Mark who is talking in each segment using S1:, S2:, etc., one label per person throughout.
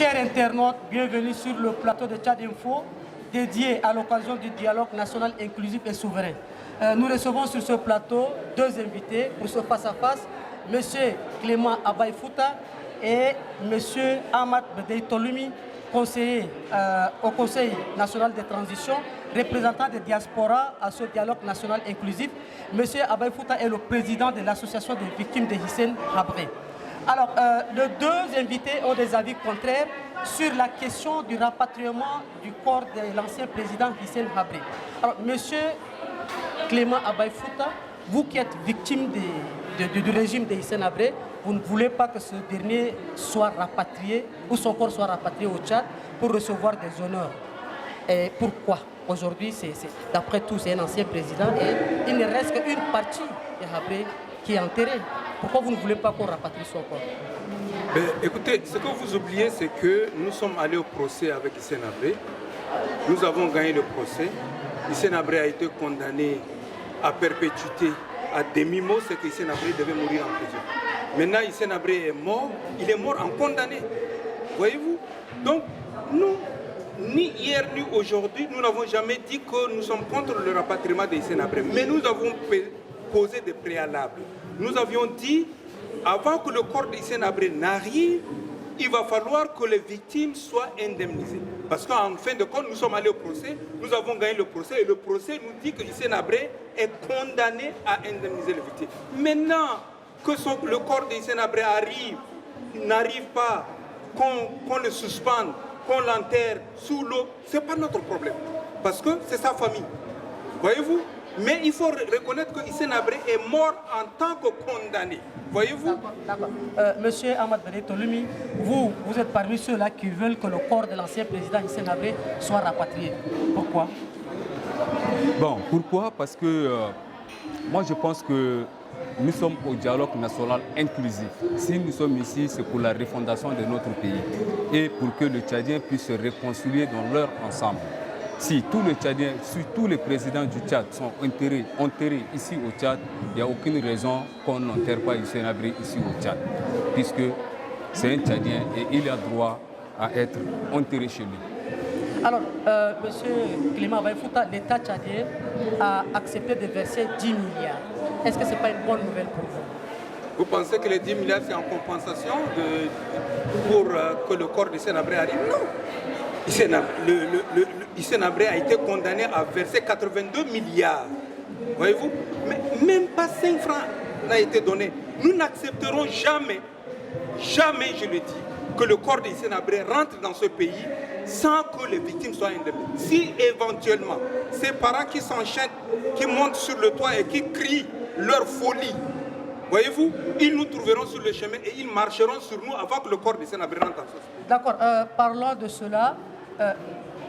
S1: Chers internautes, bienvenue sur le plateau de Tchad Info, dédié à l'occasion du dialogue national inclusif et souverain. Nous recevons sur ce plateau deux invités pour ce face-à-face, M. Clément Abay Fouta et M. Ahmad Bedei Tolumi, conseiller au Conseil national de transition, représentant des diasporas à ce dialogue national inclusif. M. Abay Fouta est le président de l'association des victimes de Hissène Habré. Alors, les deux invités ont des avis contraires sur la question du rapatriement du corps de l'ancien président Hissène Habré. Alors, monsieur Clément Abay Fouta, vous qui êtes victime du régime de Hissène Habré, vous ne voulez pas que ce dernier soit rapatrié ou son corps soit rapatrié au Tchad pour recevoir des honneurs. Et pourquoi? Aujourd'hui, d'après tout, c'est un ancien président et il ne reste qu'une partie de Habré qui est enterrée. Pourquoi vous ne voulez pas qu'on rapatrie son corps?
S2: Écoutez, ce que vous oubliez, c'est que nous sommes allés au procès avec Hissène Habré. Nous avons gagné le procès. Hissène Habré a été condamné à perpétuité, à demi-mot, c'est que Hissène Habré devait mourir en prison. Maintenant, Hissène Habré est mort, il est mort en condamné. Voyez-vous? Donc, nous, ni hier ni aujourd'hui, nous n'avons jamais dit que nous sommes contre le rapatriement de Hissène Habré. Mais nous avons posé des préalables. Nous avions dit, avant que le corps d'Hissène Habré n'arrive, il va falloir que les victimes soient indemnisées. Parce qu'en fin de compte, nous sommes allés au procès, nous avons gagné le procès, et le procès nous dit que Hissène Habré est condamné à indemniser les victimes. Maintenant que le corps d'Hissène Habré arrive, n'arrive pas, qu'on le suspende, qu'on l'enterre sous l'eau, ce n'est pas notre problème. Parce que c'est sa famille. Voyez-vous? Mais il faut reconnaître que Hissène Habré est mort en tant que condamné. Voyez-vous?
S1: D'accord. Monsieur Ahmad Bedei Tolumi, vous êtes parmi ceux-là qui veulent que le corps de l'ancien président Hissène Habré soit rapatrié. Pourquoi?
S3: Bon, pourquoi? Parce que moi je pense que nous sommes au dialogue national inclusif. Si nous sommes ici, c'est pour la refondation de notre pays et pour que le Tchadien puisse se réconcilier dans leur ensemble. Si tous les Tchadiens, si tous les présidents du Tchad sont enterrés ici au Tchad, il n'y a aucune raison qu'on n'enterre pas Hissène Habré ici au Tchad, puisque c'est un Tchadien et il a droit à être enterré chez lui.
S1: Alors, monsieur Clément Abay Fouta, l'État tchadien a accepté de verser 10 milliards. Est-ce que ce n'est pas une bonne nouvelle pour vous?
S2: Vous pensez que les 10 milliards, c'est en compensation pour que le corps d'Hissène Habré arrive? Non. Hissène Habré a été condamné à verser 82 milliards. Voyez-vous? Mais même pas 5 francs n'a été donné. Nous n'accepterons jamais, jamais, je le dis, que le corps d'Hissène Habré rentre dans ce pays sans que les victimes soient indemnisées. Si éventuellement, ces parents qui s'enchaînent, qui montent sur le toit et qui crient leur folie, voyez-vous, ils nous trouveront sur le chemin et ils marcheront sur nous avant que le corps d'Hissène Habré rentre dans ce pays.
S1: D'accord, parlons de cela.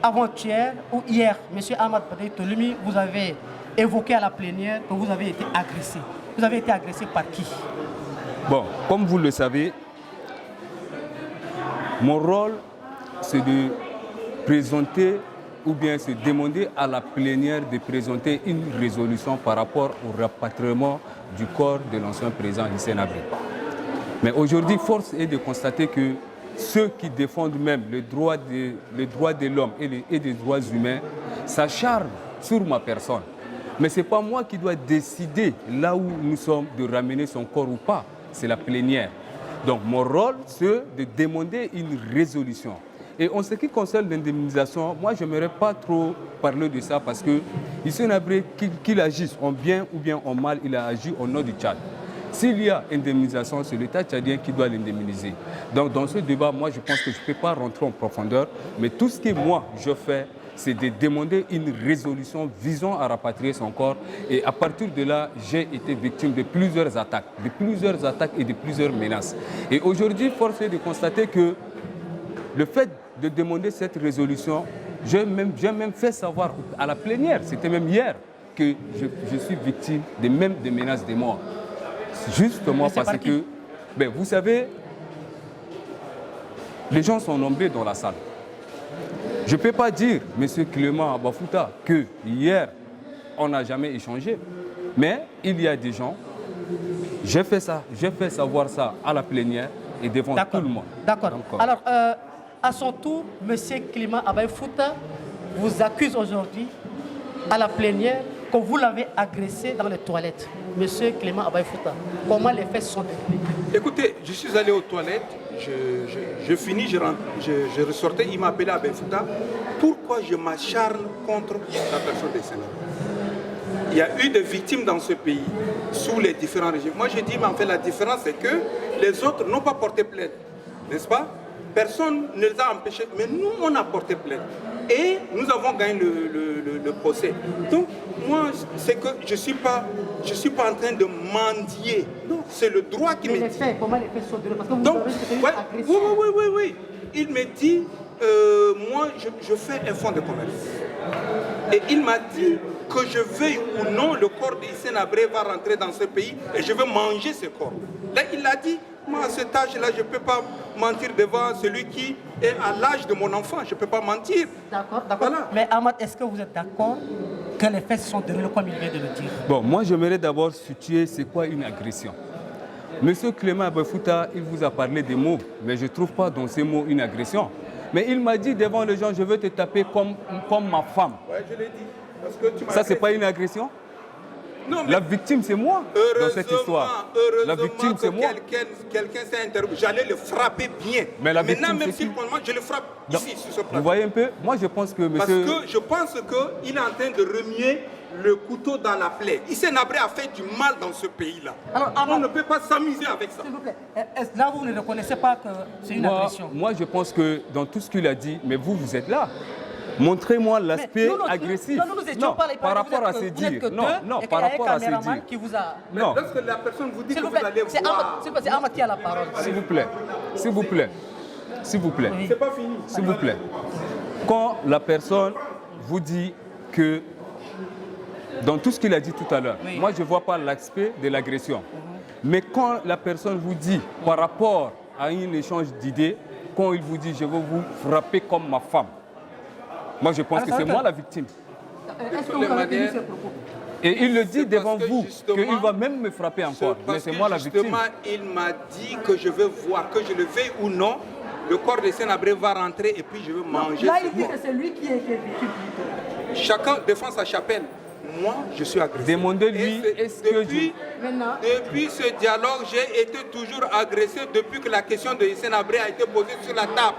S1: Avant-hier ou hier, M. Ahmad Bedei Tolumi, vous avez évoqué à la plénière que vous avez été agressé. Vous avez été agressé par qui?
S3: Bon, comme vous le savez, mon rôle, c'est de présenter ou bien se demander à la plénière de présenter une résolution par rapport au rapatriement du corps de l'ancien président Hissène Habré. Mais aujourd'hui, force est de constater que ceux qui défendent même les droits de l'homme et des droits humains s'acharnent sur ma personne. Mais ce n'est pas moi qui dois décider là où nous sommes de ramener son corps ou pas. C'est la plénière. Donc mon rôle, c'est de demander une résolution. Et en ce qui concerne l'indemnisation, moi je n'aimerais pas trop parler de ça parce que Hissène Habré, qu'il agisse en bien ou bien en mal, il a agi au nom du Tchad. S'il y a indemnisation, c'est l'État tchadien qui doit l'indemniser. Donc dans ce débat, moi je pense que je ne peux pas rentrer en profondeur, mais tout ce que moi je fais, c'est de demander une résolution visant à rapatrier son corps. Et à partir de là, j'ai été victime de plusieurs attaques et de plusieurs menaces. Et aujourd'hui, force est de constater que le fait de demander cette résolution, j'ai même fait savoir à la plénière, c'était même hier, que je suis victime de menaces de mort. Justement parce que, vous savez, les gens sont nombreux dans la salle. Je ne peux pas dire, M. Clément Abay Fouta, que hier, on n'a jamais échangé. Mais il y a des gens, j'ai fait savoir ça à la plénière et devant tout le monde.
S1: D'accord. Alors, À son tour, M. Clément Abay Fouta vous accuse aujourd'hui à la plénière que vous l'avez agressé dans les toilettes. M. Clément Abay Fouta, comment les faits sont déroulés?
S2: Écoutez, je suis allé aux toilettes, je finis, je ressortais, il m'a appelé Abay Fouta. Pourquoi je m'acharne contre la personne des Sénats? Il y a eu des victimes dans ce pays, sous les différents régimes. Moi je dis, mais en fait la différence c'est que les autres n'ont pas porté plainte, n'est-ce pas? Personne ne les a empêchés, mais nous on a porté plainte. Et nous avons gagné le procès. Donc moi, c'est que je suis pas en train de mendier. Non, c'est le droit qui me dit.
S1: Comment les faits sont déroulés? Parce que vous
S2: Donc,
S1: avez dit que
S2: oui. Il me dit, moi je fais un fonds de commerce. Et il m'a dit que je veuille ou non, le corps d'Hissène Habré va rentrer dans ce pays et je vais manger ce corps. Là, il a dit, moi à cet âge-là, je ne peux pas mentir devant celui qui est à l'âge de mon enfant. Je ne peux pas mentir.
S1: D'accord.
S2: Voilà.
S1: Mais Ahmad, est-ce que vous êtes d'accord que les faits se sont déroulés comme il vient de le dire?
S3: Bon, moi j'aimerais d'abord situer c'est quoi une agression. Monsieur Clément Abay Fouta, il vous a parlé des mots, mais je ne trouve pas dans ces mots une agression. Mais il m'a dit devant les gens, je veux te taper comme ma femme.
S2: Oui, je l'ai dit. Parce que tu m'as
S3: Ça, c'est pas une agression?
S2: Non, mais
S3: la victime, c'est moi dans cette histoire. La victime, c'est moi.
S2: Quelqu'un s'est interrompu. J'allais le frapper bien.
S3: Mais la
S2: maintenant,
S3: victime,
S2: même
S3: c'est
S2: s'il
S3: qui?
S2: prend moi, je le frappe
S3: Non.
S2: ici, sur ce plateau.
S3: Vous voyez un peu? Moi, je pense que monsieur...
S2: Parce que je pense qu'il est en train de remuer le couteau dans la plaie. Hissène Habré a fait du mal dans ce pays-là.
S1: Alors,
S2: on ne peut pas s'amuser avec ça.
S1: S'il vous plaît, là, vous ne reconnaissez pas que c'est une agression?
S3: Moi, je pense que dans tout ce qu'il a dit, mais vous êtes là. Montrez-moi l'aspect agressif.
S1: Nous étions pas là,
S3: par rapport à ces dires. Non, par rapport à ces dires.
S1: Qui vous a...
S3: Non.
S2: Lorsque la personne vous dit que
S1: S'il vous
S2: vous
S1: plaît,
S2: allez voir...
S1: c'est Ahmad qui a la parole.
S3: S'il vous plaît.
S2: C'est pas fini.
S3: S'il vous plaît. Quand la personne vous dit que, dans tout ce qu'il a dit tout à l'heure, moi je ne vois pas l'aspect de l'agression. Mais quand la personne vous dit, par rapport à un échange d'idées, quand il vous dit je veux vous frapper comme ma femme, moi je pense que c'est moi la victime.
S1: Est-ce que vous avez tenu ces propos?
S3: Et il le dit devant vous,
S2: justement,
S3: qu'il va même me frapper encore. Mais c'est moi la victime.
S2: Justement, il m'a dit que je veux voir, que je le veuille ou non, le corps de Hissène Habré va rentrer et puis je veux manger.
S1: Là, il dit que c'est lui qui est victime.
S2: Chacun défend sa chapelle. Moi, je suis agressé.
S3: Demandez-lui, est-ce que
S2: depuis ce dialogue, j'ai été toujours agressé depuis que la question de Hissène Habré a été posée sur la table.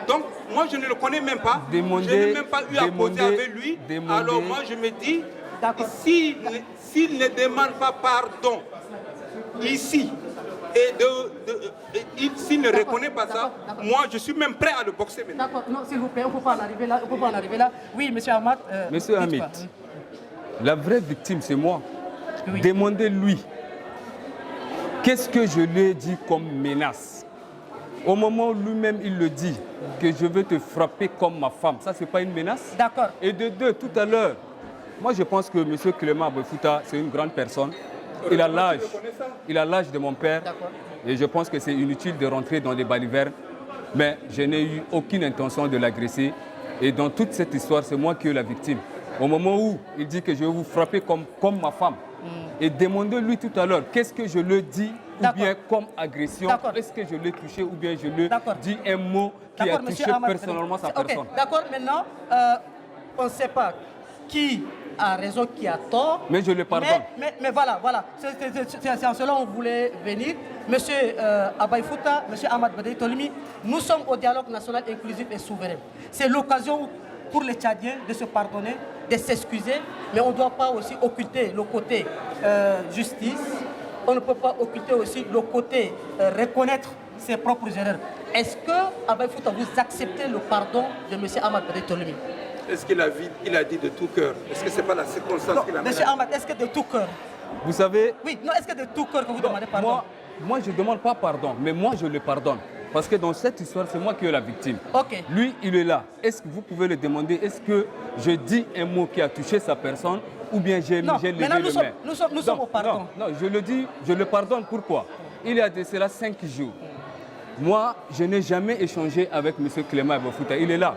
S2: Donc, moi, je ne le connais même pas. Je n'ai même pas eu à poser avec lui. Alors, moi, je me dis, s'il ne demande pas pardon ici, et s'il ne reconnaît pas ça, moi, je suis même prêt à le boxer maintenant.
S1: D'accord, non, s'il vous plaît, on ne peut pas en arriver là. Oui, monsieur Ahmad.
S3: Monsieur Hamid, la vraie victime, c'est moi.
S1: Oui.
S3: Demandez-lui, qu'est-ce que je lui ai dit comme menace? Au moment où lui-même, il le dit, que je veux te frapper comme ma femme, ça, c'est pas une menace?
S1: D'accord.
S3: Et de deux, tout à l'heure, moi, je pense que M. Clément Abay Fouta, c'est une grande personne. Il a l'âge de mon père. Et je pense que c'est inutile de rentrer dans les balivernes. Mais je n'ai eu aucune intention de l'agresser. Et dans toute cette histoire, c'est moi qui suis la victime. Au moment où il dit que je vais vous frapper comme ma femme, et demandez-lui tout à l'heure, qu'est-ce que je lui dis, ou bien comme agression, est-ce que je l'ai touché, ou bien je lui dis un mot qui a touché personnellement sa personne.
S1: D'accord, maintenant, on ne sait pas qui a raison, qui a tort.
S3: Mais je le pardonne.
S1: Mais voilà. C'est en cela qu'on voulait venir. Monsieur Abay Fouta, monsieur Ahmad Badari Tolimi, nous sommes au dialogue national inclusif et souverain. C'est l'occasion pour les Tchadiens de se pardonner, de s'excuser, mais on ne doit pas aussi occulter le côté justice. On ne peut pas occulter aussi le côté reconnaître ses propres erreurs. Est-ce que Abay Fouta, vous acceptez le pardon de monsieur Ahmad Badari Tolimi?
S2: Est-ce qu'il a dit de tout cœur? Est-ce que ce n'est pas la circonstance qu'il a mis?
S1: Monsieur Ahmad, est-ce que de tout cœur?
S3: Vous savez...
S1: Oui, non, est-ce que de tout cœur que vous demandez pardon?
S3: Moi, je ne demande pas pardon, mais moi, je le pardonne. Parce que dans cette histoire, c'est moi qui suis la victime.
S1: Ok.
S3: Lui, il est là. Est-ce que vous pouvez le demander? Est-ce que je dis un mot qui a touché sa personne ou bien j'ai levé le main?
S1: Nous sommes au pardon.
S3: Non, je le dis, je le pardonne. Pourquoi? Il y a de cela 5 jours. Moi, je n'ai jamais échangé avec M. Clément Abay Fouta. Il est là.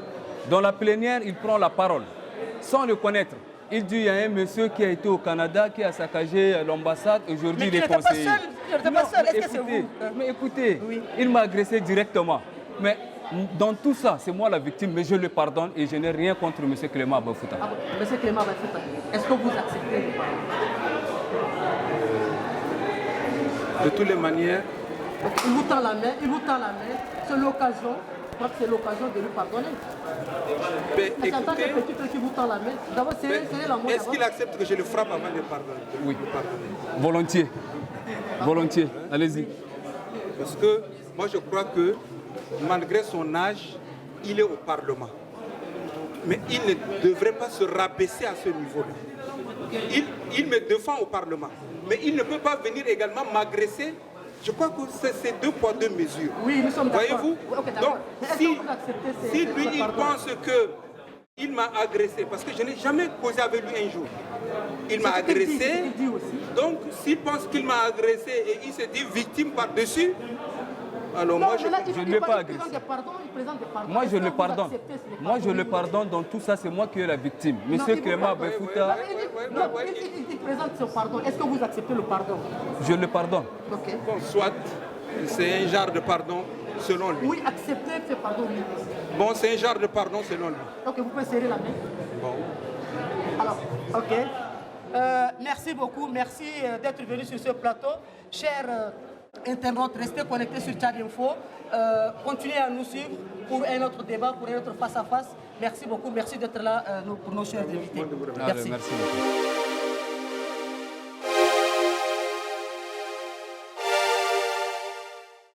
S3: Dans la plénière, il prend la parole, sans le connaître. Il dit, il y a un monsieur qui a été au Canada, qui a saccagé l'ambassade, aujourd'hui il est conseiller.
S1: Mais il n'était pas seul, est-ce que c'est vous?
S3: Mais écoutez,
S1: oui.
S3: Il m'a agressé directement. Mais Dans tout ça, c'est moi la victime, mais je le pardonne et je n'ai rien contre M. Clément Bafouta.
S1: Ah, Monsieur Clément Bafouta, est-ce que vous acceptez le pardon?
S2: De toutes les manières,
S1: Il vous tend la main, c'est l'occasion, je crois que c'est l'occasion de lui pardonner.
S2: mais
S1: Mais en tant que
S2: écoutez,
S1: petit frère qui vous tend la main, d'abord serrez la main.
S2: est-ce qu'il accepte que je le frappe avant de pardonner?
S3: Oui. Volontiers. Volontiers. Allez-y.
S2: Parce que moi je crois que malgré son âge, il est au Parlement. Mais il ne devrait pas se rabaisser à ce niveau-là. Il me défend au Parlement. Mais il ne peut pas venir également m'agresser. Je crois que c'est 2 poids 2 mesures.
S1: Oui, nous sommes d'accord.
S2: Voyez-vous?
S1: Oui, ok, d'accord.
S2: Donc,
S1: Mais est-ce
S2: si,
S1: que vous acceptez
S2: si lui,
S1: ce
S2: il
S1: pardon?
S2: pense qu'il m'a agressé, parce que je n'ai jamais causé avec lui un jour. Il m'a
S1: C'est ce qu'il dit, c'est ce
S2: agressé,
S1: qu'il dit aussi.
S2: donc s'il pense qu'il m'a agressé et il se dit victime par-dessus, alors
S1: Non,
S2: moi
S1: mais là,
S3: je ne l'ai pas
S1: il présente
S3: agressé.
S1: des pardons, il présente des pardons.
S3: Moi,
S1: Est-ce
S3: je
S1: que
S3: le
S1: vous
S3: pardonne.
S1: acceptez ce
S3: Moi, je
S1: pardon?
S3: le pardonne. Dans tout ça, c'est moi qui est la victime. Monsieur
S1: il
S3: Clément
S1: vous-
S3: Bafouta,
S1: Il présente ce pardon. Est-ce que vous acceptez le pardon?
S3: je le pardonne.
S1: Ok.
S2: bon, soit c'est un genre de pardon selon lui.
S1: Oui, acceptez ce pardon. Oui.
S2: Bon, c'est un genre de pardon selon lui.
S1: Ok, vous pouvez serrer la main.
S2: Bon.
S1: Alors, ok. Merci beaucoup. Merci d'être venu sur ce plateau. Chers internautes, restez connectés sur Tchad Info. Continuez à nous suivre pour un autre débat, pour un autre face-à-face. Merci beaucoup. Merci d'être là pour nos chers invités.
S3: Allez, merci beaucoup.